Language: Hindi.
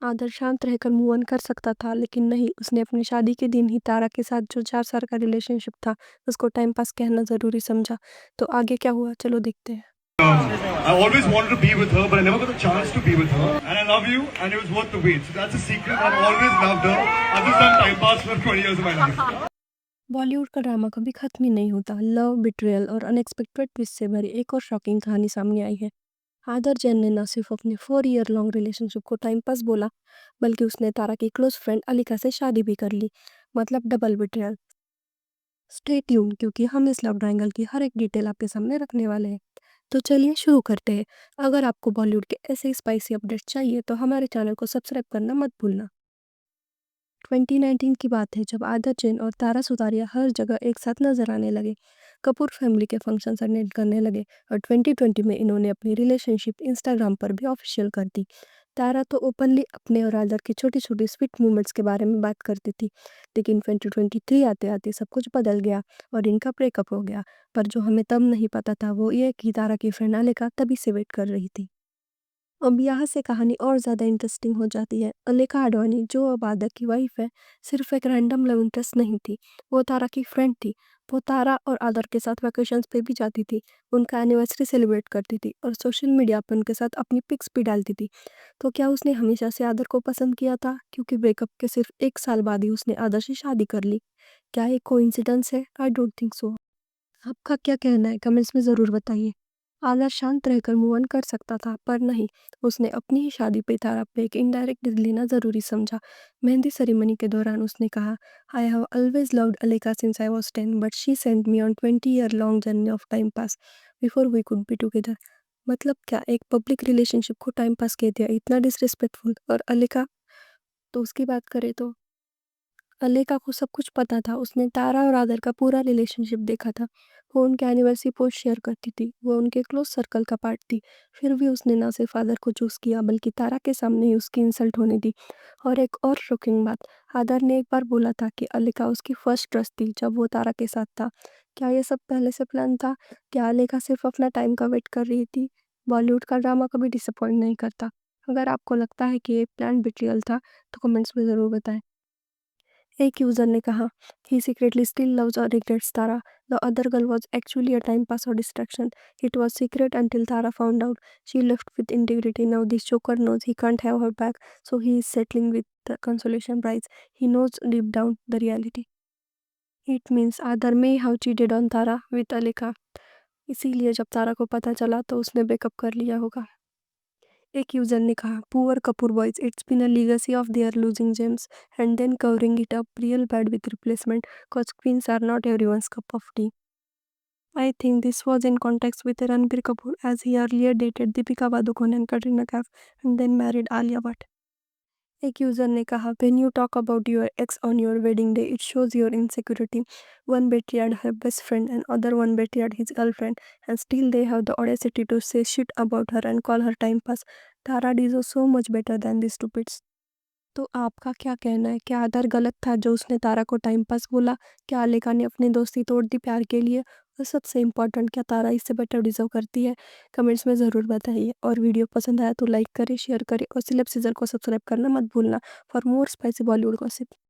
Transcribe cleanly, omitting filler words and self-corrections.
आदर शांत रहकर मूव ऑन कर सकता था, लेकिन नहीं, उसने अपनी शादी के दिन ही तारा के साथ जो 4 साल का रिलेशनशिप था, उसको टाइम पास कहना ज़रूरी समझा। तो आगे क्या हुआ, चलो देखते हैं। I always wanted to be with her, but I never got a chance to be with her. And I love you, and it was worth the wait. So that's a secret. I've always loved her. I've just done time pass for 20 years of my life. Bollywood का ड्रामा कभी खत्म ही नहीं होता। लव, बिट्रेयल और अनएक्सपेक्टेड ट्विस्ट से भरी एक और शॉकिंग कहानी सामने आई है। आदर जैन ने न सिर्फ अपने 4 ईयर लॉन्ग रिलेशनशिप को टाइम पास बोला, बल्कि उसने तारा की क्लोज फ्रेंड अलिका से शादी भी कर ली। मतलब डबल बिट्रेयल। स्टे ट्यून, क्योंकि हम इस लव ट्रायंगल की हर एक डिटेल आपके सामने रखने वाले हैं। तो चलिए शुरू करते हैं। अगर आपको बॉलीवुड के ऐसे स्पाइसी अपडेट्स चाहिए तो हमारे चैनल को सब्सक्राइब करना मत भूलना। 2019 की बात है, जब आदर जैन और तारा सुतारिया हर जगह एक साथ नजर आने लगे। कपूर फैमिली के फंक्शन अटेंड करने लगे और 2020 में इन्होंने अपनी रिलेशनशिप इंस्टाग्राम पर भी ऑफिशियल कर दी। तारा तो ओपनली अपने और आदर की छोटी छोटी स्वीट मोमेंट्स के बारे में बात करती थी, लेकिन 2023 आते आते सब कुछ बदल गया और इनका ब्रेकअप हो गया। पर जो हमें तब नहीं पता था वो ये कि तारा की फ्रेंड अलेका तभी से वेट कर रही थी। अब यहाँ से कहानी और ज़्यादा इंटरेस्टिंग हो जाती है। अलेका आडवाणी, जो अब आदर की वाइफ है, सिर्फ एक रैंडम लव इंटरेस्ट नहीं थी, वो तारा की फ्रेंड थी। वो तारा और आदर के साथ वैकेशंस पे भी जाती थी, उनका एनिवर्सरी सेलिब्रेट करती थी और सोशल मीडिया पे उनके साथ अपनी पिक्स भी डालती थी। तो क्या उसने हमेशा से आदर को पसंद किया था, क्योंकि ब्रेकअप के सिर्फ 1 साल बाद ही उसने आदर से शादी कर ली? क्या ये कोइंसिडेंस है? I don't think so. आपका क्या कहना है, कमेंट्स में ज़रूर बताइए। आदर शांत रहकर मूव ऑन कर सकता था, पर नहीं, उसने अपनी ही शादी पे तारा पे एक इनडायरेक्ट डिग लेना ज़रूरी समझा। मेहंदी सेरेमनी के दौरान उसने कहा, I have always loved Alekha since I was 10, but she sent me on 20 year long journey of time pass before we could be together. मतलब क्या एक पब्लिक रिलेशनशिप को टाइम पास कह दिया, इतना डिसरिस्पेक्टफुल। और अलेका, तो उसकी बात करें तो अलेका को सब कुछ पता था, उसने तारा और आदर का पूरा रिलेशनशिप देखा था। वो उनके एनिवर्सरी पोस्ट शेयर करती थी, वो उनके क्लोज सर्कल का पार्ट थी। फिर भी उसने ना सिर्फ आदर को चूज़ किया, बल्कि तारा के सामने ही उसकी इंसल्ट होने दी। और एक और शॉकिंग बात, आदर ने एक बार बोला था कि अलेका उसकी फर्स्ट ट्रस्ट थी जब वो तारा के साथ था। क्या ये सब पहले से प्लान था? क्या अलेका सिर्फ अपना टाइम का वेट कर रही थी? बॉलीवुड का ड्रामा कभी डिसअपॉइंट नहीं करता। अगर आपको लगता है कि ये प्लान बिट्रियल था, तो कमेंट्स में ज़रूर बताएं। एक यूजर ने कहा, ही सीक्रेटली स्टिल लव्स और regrets Tara, the other girl was actually a time pass और distraction, it was secret until Tara found out, she left with integrity, now this joker knows he can't have her back, so he is settling with the consolation prize, he knows deep down the reality. It means आदर may have cheated on Tara with अलेका, इसीलिए जब तारा को पता चला तो उसने ब्रेकअप कर लिया होगा। एक यूजर ने कहा, poor Kapoor boys, it's been a legacy of their losing gems and then covering it up real bad with replacement, cause queens are not everyone's cup of tea. I think this was in context with Ranbir Kapoor, as he earlier dated Deepika Padukone and Katrina Kaif and then married Alia Bhatt. एक यूजर ने कहा, when you talk about your ex on your wedding day, it shows your insecurity. One betrayed her best friend and other one betrayed his girlfriend, and still they have the audacity to say shit about her and call her time pass. Tara deserves so much better than these stupids. तो आपका क्या कहना है? क्या आदर गलत था जो उसने तारा को टाइम पास बोला? क्या अलेका ने अपनी दोस्ती तोड़ दी प्यार के लिए? और सबसे इम्पोर्टेंट, क्या तारा इससे बेटर डिजर्व करती है? कमेंट्स में ज़रूर बताइए। और वीडियो पसंद आया तो लाइक करें, शेयर करें और सिलेब सीजर को सब्सक्राइब करना मत भूलना for more spicy Bollywood gossip.